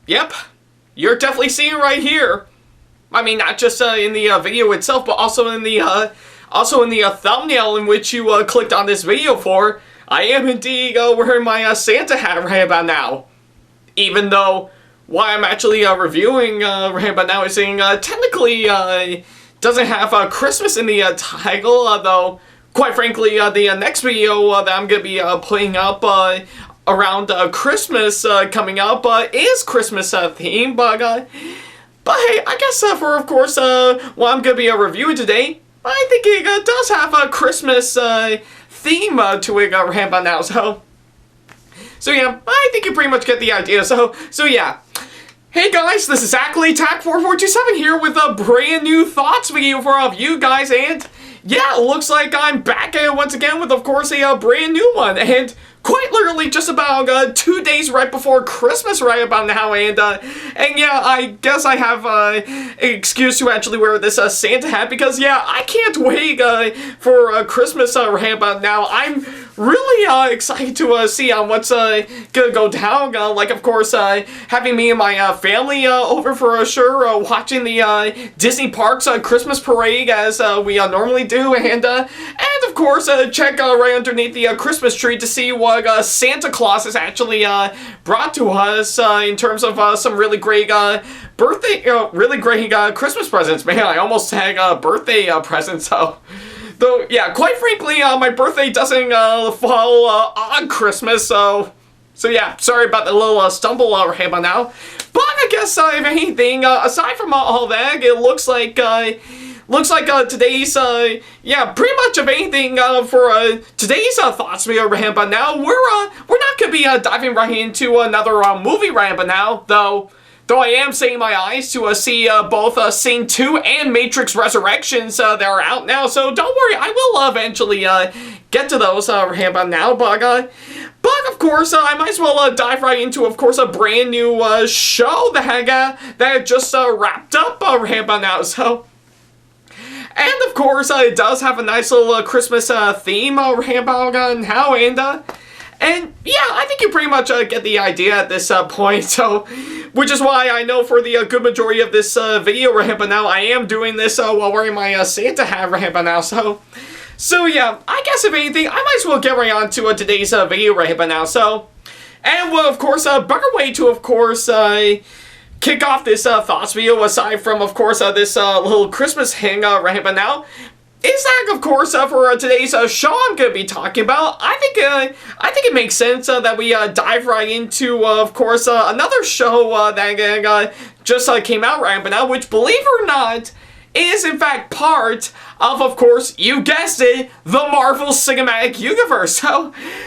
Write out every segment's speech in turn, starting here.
Yep, you're definitely seeing it right here. I mean, not just in the video itself, but also in the thumbnail in which you clicked on this video for. I am indeed wearing my Santa hat right about now. Even though what I'm actually reviewing right about now is saying technically doesn't have Christmas in the title, though quite frankly the next video that I'm going to be putting up around Christmas coming up is Christmas themed, but hey, I guess for of course what I'm going to be reviewing today, I think it does have a Christmas theme to it right about now, so yeah, I think you pretty much get the idea, so yeah. Hey guys, this is Ackleyattack4427 here with a brand new thoughts video for all of you guys, and yeah, it looks like I'm back once again with, of course, a brand new one, and quite literally just about 2 days right before Christmas right about now, and yeah, I guess I have an excuse to actually wear this Santa hat, because yeah, I can't wait for Christmas right about now. I'm really excited to see what's gonna go down, like of course having me and my family over for sure, watching the Disney Parks Christmas parade as we normally do, and of course check right underneath the Christmas tree to see what Santa Claus has actually brought to us in terms of some really great really great Christmas presents. Man, I almost had birthday presents, so. Though, yeah, quite frankly, my birthday doesn't fall on Christmas, so yeah, sorry about the little stumble right about now. But I guess, if anything, aside from all that, it looks like today's, yeah, pretty much of anything for today's thoughts video right about now. We're not gonna be diving right into another movie right about now, though I am setting my eyes to see both Sing 2 and Matrix Resurrections that are out now, so don't worry, I will eventually get to those right about now, but of course, I might as well dive right into, of course, a brand new show that just wrapped up right about now, so. And of course, it does have a nice little Christmas theme right about now, and yeah, I think you pretty much get the idea at this point, so, which is why I know for the good majority of this video right about now, I am doing this while wearing my Santa hat right about now, so yeah, I guess if anything, I might as well get right on to today's video right about now, so, and well, of course, a better way to, of course, kick off this thoughts video, aside from, of course, this little Christmas hang right about now, is that, of course, for today's show I'm going to be talking about. I think it makes sense that we dive right into, of course, another show that just came out right now, which, believe it or not, is in fact part of course, you guessed it, the Marvel Cinematic Universe.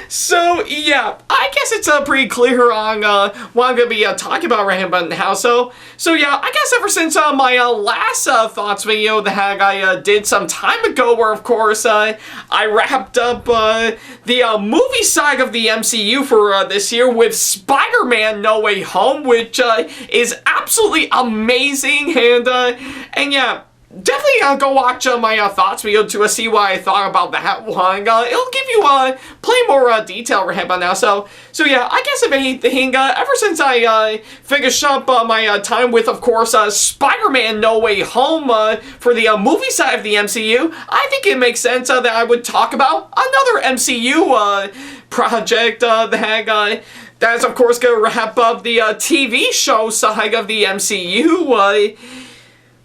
So yeah, I guess it's pretty clear on what I'm going to be talking about right about now. So yeah, I guess ever since my last thoughts video that I did some time ago, where of course I wrapped up the movie side of the MCU for this year with Spider-Man No Way Home, which is absolutely amazing, and yeah. Definitely go watch my thoughts video to see what I thought about that one. It'll give you plenty more detail right about now. So yeah, I guess if anything, ever since I finished up my time with, of course, Spider-Man No Way Home for the movie side of the MCU, I think it makes sense that I would talk about another MCU project that's, of course, going to wrap up the TV show side of the MCU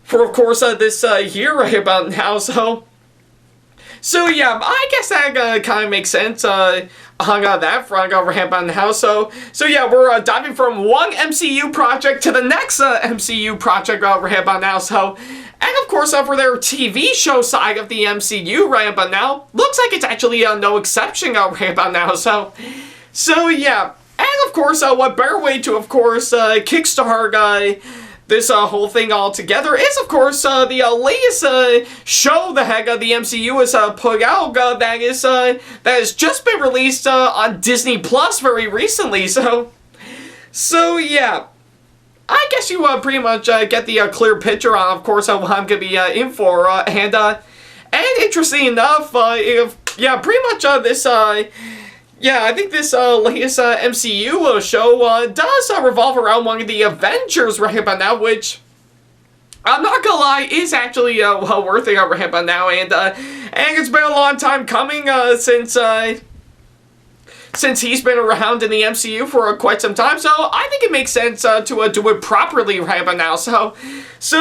for, of course, this year right about now, so yeah, I guess that kind of makes sense on that front right about now, so yeah, we're diving from one MCU project to the next MCU project right about now, and of course, for their TV show side of the MCU right about now, looks like it's actually no exception right about now, so yeah, and of course, what better way to, of course, kickstart this whole thing all together is, of course, the latest show the MCU has put out that has just been released on Disney Plus very recently. So yeah, I guess you pretty much get the clear picture on, of course, what I'm gonna be in for, and interesting enough, yeah, pretty much this Yeah, I think this latest MCU show does revolve around one of the Avengers right about now, which I'm not gonna lie, is actually well worth it right about now, and it's been a long time coming since he's been around in the MCU for quite some time, so I think it makes sense to do it properly right about now. So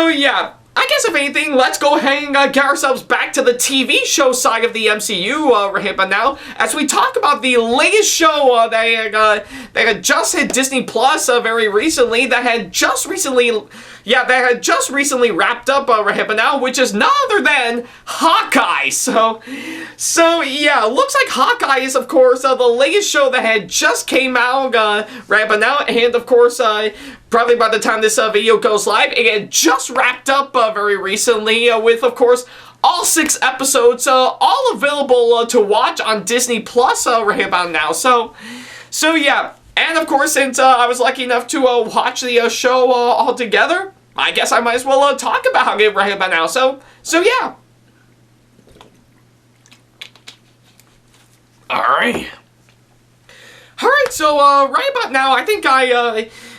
yeah. I guess if anything, let's go ahead and get ourselves back to the TV show side of the MCU right about now, as we talk about the latest show that had just hit Disney Plus very recently, that had just recently wrapped up right about now, which is none other than Hawkeye. So yeah, looks like Hawkeye is of course the latest show that had just came out right about now, and of course probably by the time this video goes live, it had just wrapped up very recently with, of course, all 6 episodes, all available to watch on Disney Plus right about now. So yeah, and of course, since I was lucky enough to watch the show all together, I guess I might as well talk about it right about now. So yeah. Alright, so right about now, I think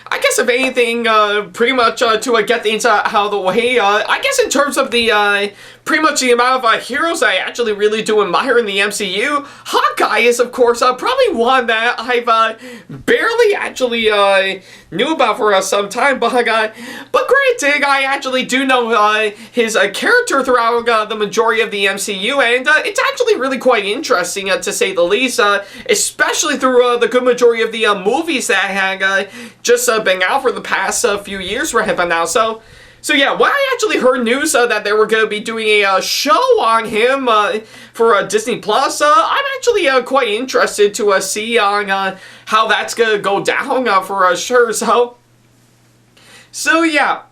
I guess if anything, pretty much to get things out of the way, I guess in terms of the, pretty much the amount of heroes I actually really do admire in the MCU, Hawkeye is, of course, probably one that I've barely actually knew about for some time, but granted, I actually do know his character throughout the majority of the MCU, and it's actually really quite interesting, to say the least, especially through the good majority of the movies that had just been out for the past few years right about now. So yeah, when I actually heard news that they were going to be doing a show on him for Disney Plus, I'm actually quite interested to see on how that's going to go down for sure. So yeah.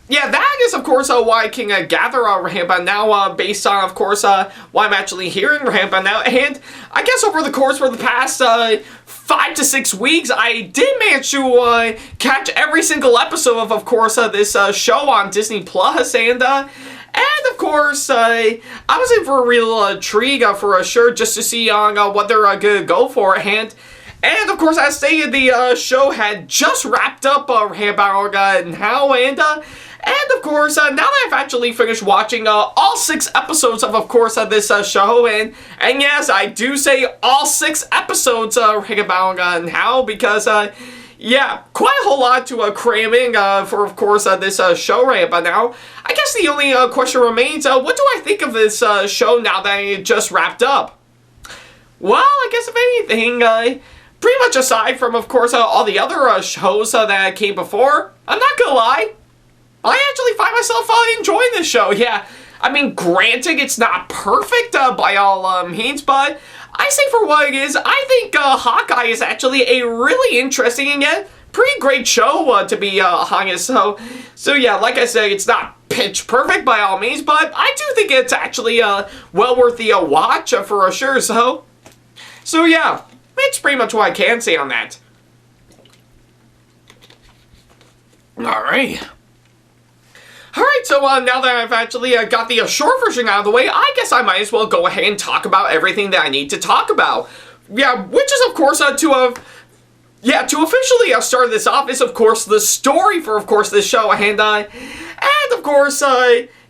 Yeah, that is, of course, why I can gather right about now, based on, of course, what I'm actually hearing right about now. And I guess over the course for the past 5 to 6 weeks, I did manage to catch every single episode of course, this show on Disney Plus. And of course, I was in for a real treat for sure, just to see on what they're going to go for. And of course, as stated, the show had just wrapped up right about now, and of course, now that I've actually finished watching all 6 episodes of course, this show, and yes, I do say all 6 episodes right about now, because, yeah, quite a whole lot to cram in for, of course, this show right about now. I guess the only question remains, what do I think of this show now that it just wrapped up? Well, I guess if anything, pretty much aside from, of course, all the other shows that came before, I'm not gonna lie, I actually find myself enjoying this show. Yeah, I mean, granted, it's not perfect by all means, but I say for what it is, I think Hawkeye is actually a really interesting and yet pretty great show, to be honest. So yeah, like I said, it's not pitch perfect by all means, but I do think it's actually well worth the watch for sure. So yeah, it's pretty much what I can say on that. Alright, so now that I've actually got the short version out of the way, I guess I might as well go ahead and talk about everything that I need to talk about. Yeah, which is, of course, to officially start this off is, of course, the story for, of course, this show, and of course,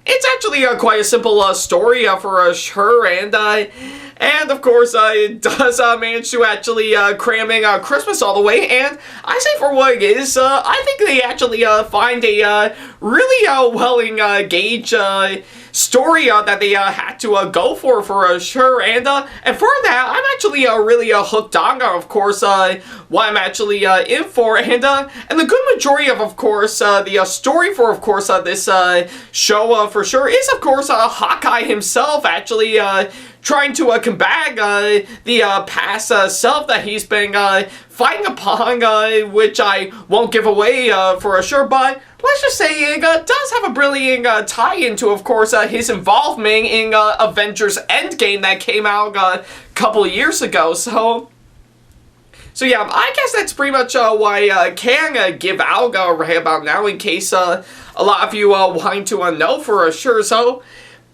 it's actually quite a simple story for sure, and of course, it does manage to actually cram in Christmas all the way, and I say for what it is, I think they actually find a really well engaged story that they had to go for sure, and for that, I'm actually really hooked on, of course, what I'm actually in for, and the good majority of course, the story for, of course, this show for sure is, of course, Hawkeye himself actually trying to combat the past self that he's been fighting upon, which I won't give away for sure, but let's just say it does have a brilliant tie-in to, of course, his involvement in Avengers Endgame that came out a couple of years ago, so yeah, I guess that's pretty much what I can give out right about now, in case a lot of you wanting to know for sure. So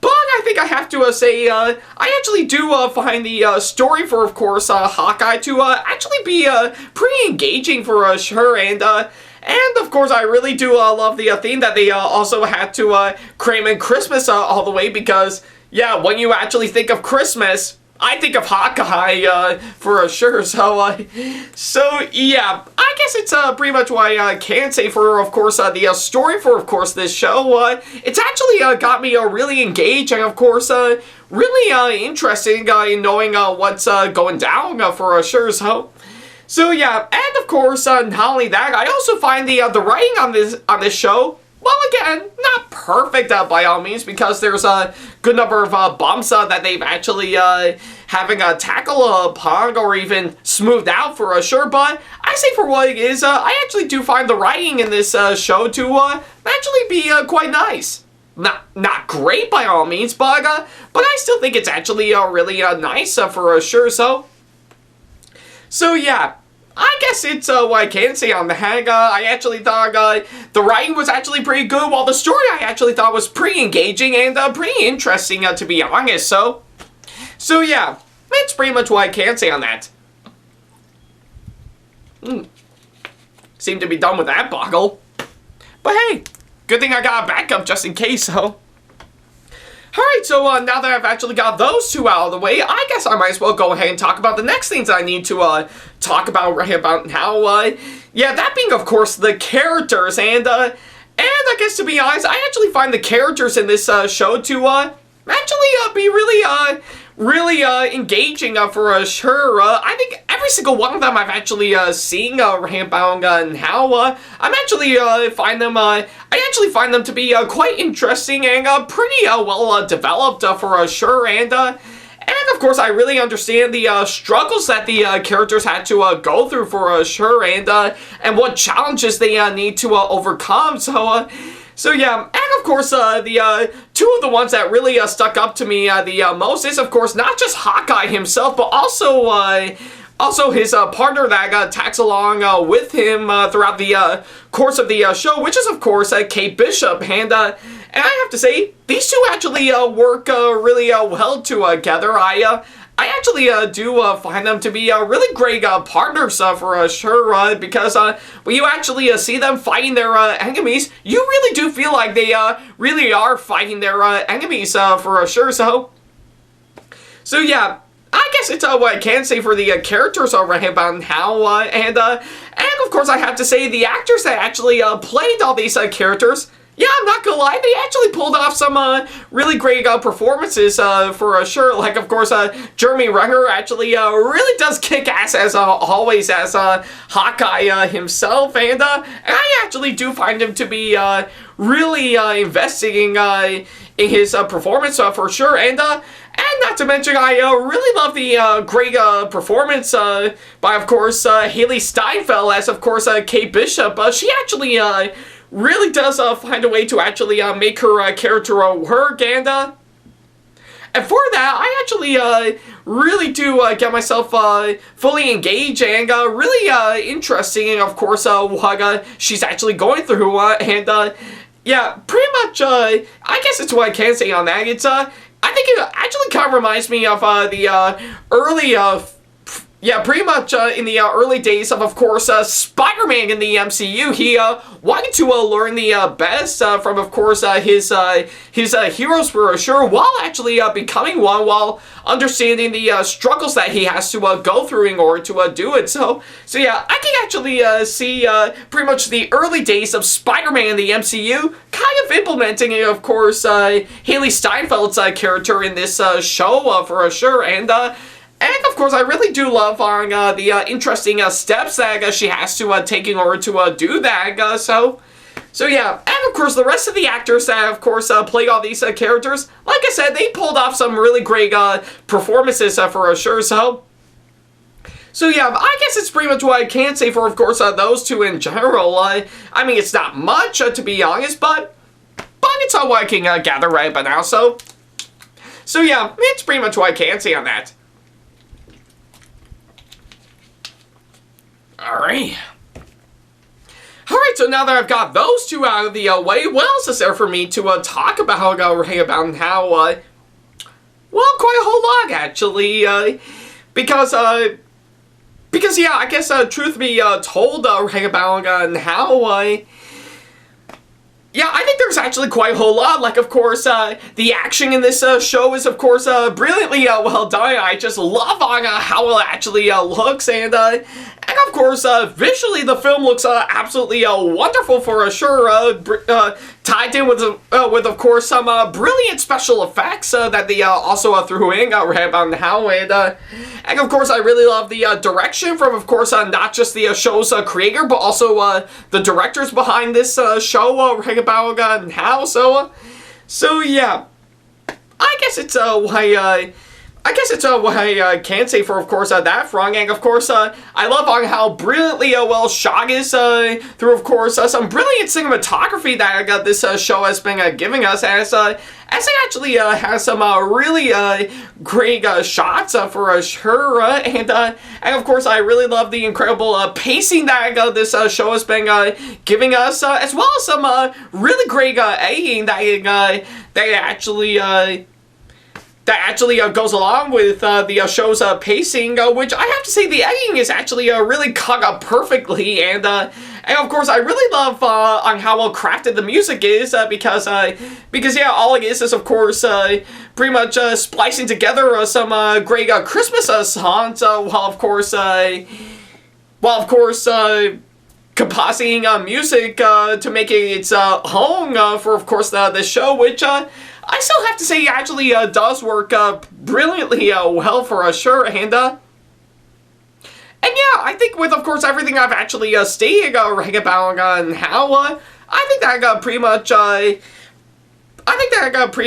But I think I have to say, I actually do find the story for, of course, Hawkeye to actually be pretty engaging for sure, and of course, I really do love the theme that they also had to cram in Christmas all the way, because, yeah, when you actually think of Christmas, I think of Hawkeye for sure. So yeah, I guess it's pretty much what I can say for, of course, the story for, of course, this show. It's actually got me really engaged, and of course, really interesting in knowing what's going down for sure. So yeah, and of course, not only that, I also find the writing on this show, well, again, not perfect by all means, because there's a good number of bumps that they've actually having a tackle upon or even smoothed out for sure. But I say for what it is, I actually do find the writing in this show to actually be quite nice. Not great by all means, but I still think it's actually really nice for sure. So yeah. I guess it's what I can say on that. I actually thought the writing was actually pretty good, while the story I actually thought was pretty engaging and pretty interesting, to be honest. So yeah, that's pretty much what I can say on that. Seem to be done with that boggle. But hey, good thing I got a backup just in case, Alright, so now that I've actually got those two out of the way, I guess I might as well go ahead and talk about the next things I need to talk about right about now. Yeah, that being, of course, the characters, and I guess, to be honest, I actually find the characters in this show to actually be really engaging for sure. I think every single one of them I've actually seen Rampbound and how I'm actually find them I actually find them to be quite interesting and pretty well developed for sure, and of course I really understand the struggles that the characters had to go through for sure, and what challenges they need to overcome. So yeah, and of course, the two of the ones that really stuck up to me the most is, of course, not just Hawkeye himself, but also his partner that tags along with him throughout the course of the show, which is, of course, Kate Bishop, and I have to say, these two actually work really well together. I actually do find them to be really great partners for sure, because when you actually see them fighting their enemies, you really do feel like they really are fighting their enemies for sure. So yeah, I guess it's what I can say for the characters right about how, and of course I have to say the actors that actually played all these characters. Yeah, I'm not gonna lie, they actually pulled off some really great performances for sure. Like, of course, Jeremy Renner actually really does kick ass as always as Hawkeye himself, and I actually do find him to be really investigating in his performance for sure, and not to mention, I really love the great performance by, of course, Haley Steinfeld as, of course, Kate Bishop. She actually really does find a way to actually make her character work, and for that, I actually really do get myself fully engaged and really interesting, and of course, what she's actually going through, and yeah, pretty much, I guess it's what I can say on that. It's I think it actually kind of reminds me of the early yeah, pretty much in the early days of course, Spider-Man in the MCU. He wanted to learn the best from, of course, his heroes for sure, while actually becoming one, while understanding the struggles that he has to go through in order to do it. So yeah, I can actually see pretty much the early days of Spider-Man in the MCU kind of implementing, of course, Haley Steinfeld's character in this show for sure, and of course, I really do love the interesting steps that she has to take in order to do that. So yeah, and of course, the rest of the actors that, of course, played all these characters, like I said, they pulled off some really great performances for sure. So yeah, I guess it's pretty much what I can say for, of course, those two in general. I mean, it's not much, to be honest, but it's all what I can gather right by now. So yeah, it's pretty much what I can say on that. Alright, so now that I've got those two out of the way, what else is there for me to talk about right about how, well, quite a whole lot, actually, because, yeah, I guess, truth be told, right about how, yeah, I think there's actually quite a whole lot. Like, of course, the action in this show is, of course, brilliantly well done. I just love on how it actually looks, and of course, visually, the film looks absolutely wonderful for sure. Tied in with, of course, some brilliant special effects that they also threw in right about now, and of course, I really love the direction from, of course, not just the show's creator, but also the directors behind this show right about now. So yeah, I guess it's what I can say for, of course, that front. And, of course, I love on how brilliantly well shot is through, of course, some brilliant cinematography that this show has been giving us, as it actually has some really great shots for sure. And, of course, I really love the incredible pacing that this show has been giving us, as well as some really great editing that actually goes along with the show's pacing, which I have to say the editing is actually really cut up perfectly, and of course I really love on how well crafted the music is, because yeah, all it is of course pretty much splicing together some great Christmas songs, while of course compositing music to make it its home for, of course, this show, which I still have to say actually does work brilliantly well for sure, and yeah, I think with, of course, everything I've actually stated right about how I think that pretty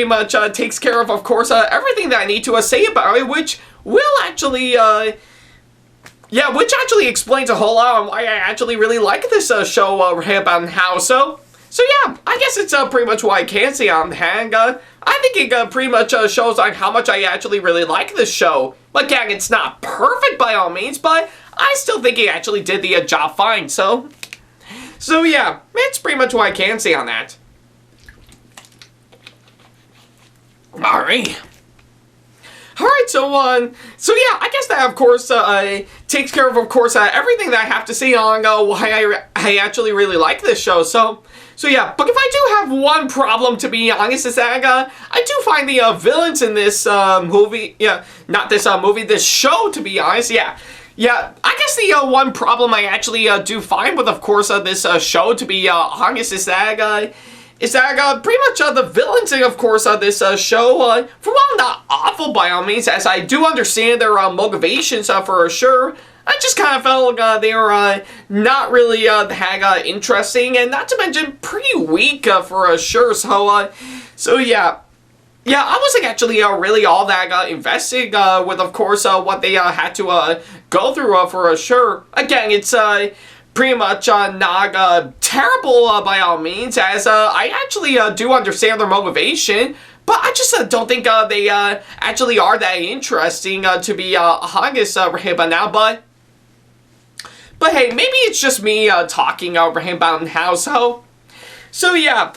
much takes care of course, everything that I need to say about it, which will actually which actually explains a whole lot on why I actually really like this show right about how. So yeah, I guess it's pretty much what I can say on hand. I think it pretty much shows on how much I actually really like this show. Again, it's not perfect by all means, but I still think it actually did the job fine. So yeah, it's pretty much what I can say on that. Alright, so yeah, I guess that, of course, takes care of course, everything that I have to say on why I actually really like this show. So yeah, but if I do have one problem, to be honest, is that I do find the villains in this movie, not this movie, this show, to be honest, yeah, I guess the one problem I actually do find with, of course, this show, to be honest, is that pretty much the villains in, of course, this show, for one, not awful by all means, as I do understand their motivations for sure. I just kind of felt they were not really that interesting, and not to mention pretty weak for sure. So yeah, I wasn't actually really all that invested with, of course, what they had to go through for sure. Again, it's pretty much not terrible by all means, as I actually do understand their motivation. But I just don't think they actually are that interesting, to be honest, right about now. But hey, maybe it's just me talking right about how. So yeah.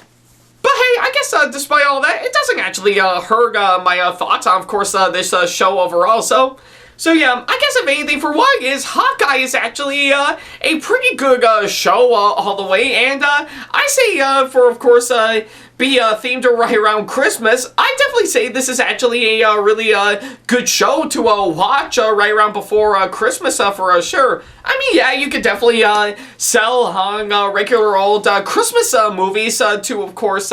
But hey, I guess despite all that, it doesn't actually hurt my thoughts on, of course, this show overall. So yeah, I guess if anything, for what it is, Hawkeye is actually a pretty good show all the way, and I say for, of course, be themed right around Christmas, I definitely say this is actually a really good show to watch right around before Christmas for sure. I mean, yeah, you could definitely sell on regular old Christmas movies to, of course,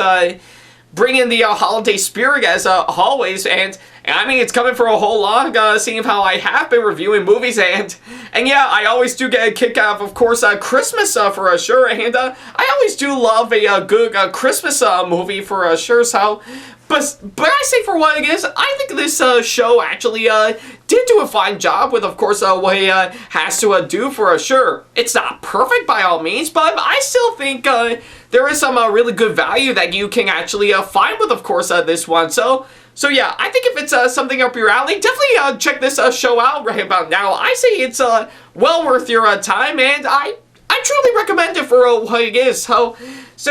bring in the holiday spirit as always, and I mean, it's coming for a whole lot, seeing how I have been reviewing movies, and yeah, I always do get a kick out of course, Christmas for sure, and I always do love a good Christmas movie for sure, but I say for what it is, I think this show actually did do a fine job with, of course, what it has to do for sure. It's not perfect by all means, but I still think there is some really good value that you can actually find with, of course, this one. So yeah, I think if it's something up your alley, definitely check this show out right about now. I say it's well worth your time, and I truly recommend it for what it is. So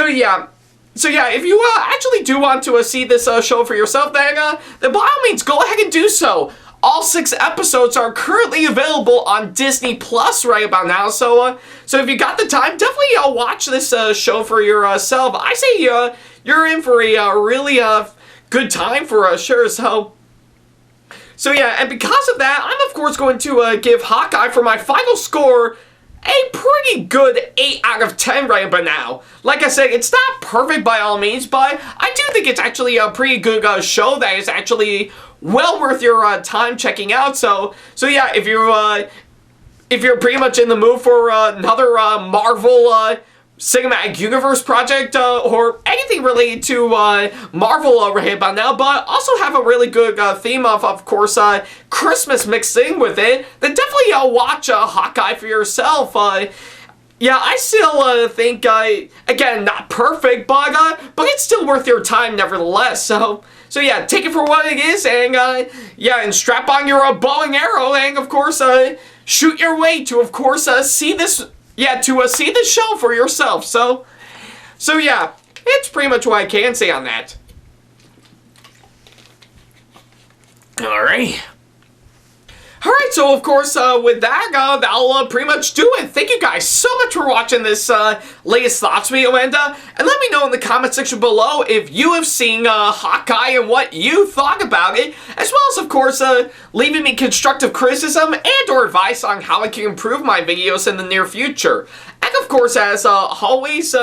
yeah. So yeah, if you actually do want to see this show for yourself, then by all means, go ahead and do so. All 6 episodes are currently available on Disney Plus right about now, so if you got the time, definitely watch this show for yourself. I say you're in for a really good time for sure. So yeah, and because of that, I'm of course going to give Hawkeye for my final score a pretty good 8 out of 10 right about now. Like I said, it's not perfect by all means, but I do think it's actually a pretty good show that is actually well worth your time checking out. So yeah, if you're pretty much in the mood for another Marvel Cinematic Universe project or anything related to Marvel right about now, but also have a really good theme of course, Christmas mixed in with it, then definitely watch Hawkeye for yourself. Yeah, I still think, again, not perfect, but it's still worth your time nevertheless. So yeah, take it for what it is, and yeah, and strap on your bow and arrow, and of course, shoot your way to, of course, see this. Yeah, to see the show for yourself. So yeah, it's pretty much what I can say on that. Alright. Alright, so of course, with that, that'll pretty much do it. Thank you guys so much for watching this latest thoughts video, and let me know in the comment section below if you have seen Hawkeye and what you thought about it, as well as, of course, leaving me constructive criticism and or advice on how I can improve my videos in the near future. And of course, as always,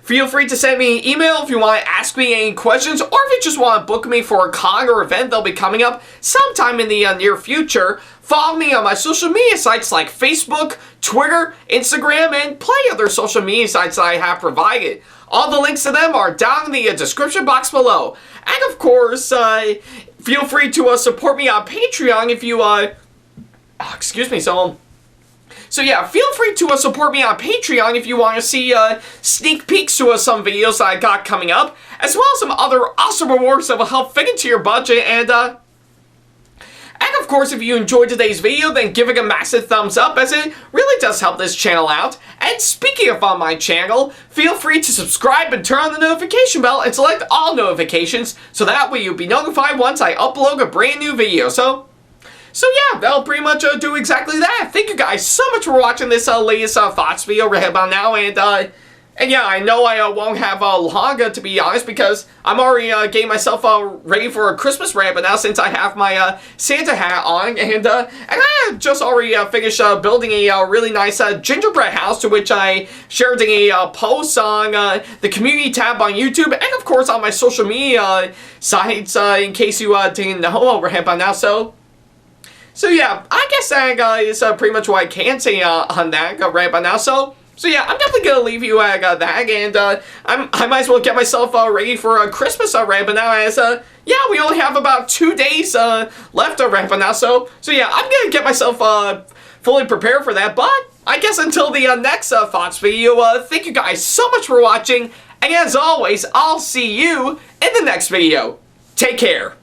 feel free to send me an email if you want to ask me any questions, or if you just want to book me for a con or event that'll be coming up sometime in the near future. Follow me on my social media sites like Facebook, Twitter, Instagram, and plenty other social media sites that I have provided. All the links to them are down in the description box below. And of course, feel free to support me on Patreon if you, excuse me, so yeah, feel free to support me on Patreon if you want to see sneak peeks to some videos that I got coming up, as well as some other awesome rewards that will help fit into your budget, and of course, if you enjoyed today's video, then give it a massive thumbs up, as it really does help this channel out. And speaking of on my channel, feel free to subscribe and turn on the notification bell and select all notifications, so that way you'll be notified once I upload a brand new video. So yeah, that'll pretty much do exactly that. Thank you guys so much for watching this latest thoughts video right about now, and yeah, I know I won't have long, to be honest, because I'm already getting myself ready for a Christmas rant, but now since I have my Santa hat on, and I just already finished building a really nice gingerbread house, to which I shared a post on the community tab on YouTube, and of course on my social media sites, in case you didn't know right by now. So yeah, I guess that is pretty much what I can say on that right by now. So yeah, I'm definitely going to leave you at that, and I might as well get myself ready for Christmas right but now, as yeah, we only have about 2 days left right but now. So yeah, I'm going to get myself fully prepared for that, but I guess until the next thoughts video, thank you guys so much for watching, and as always, I'll see you in the next video. Take care.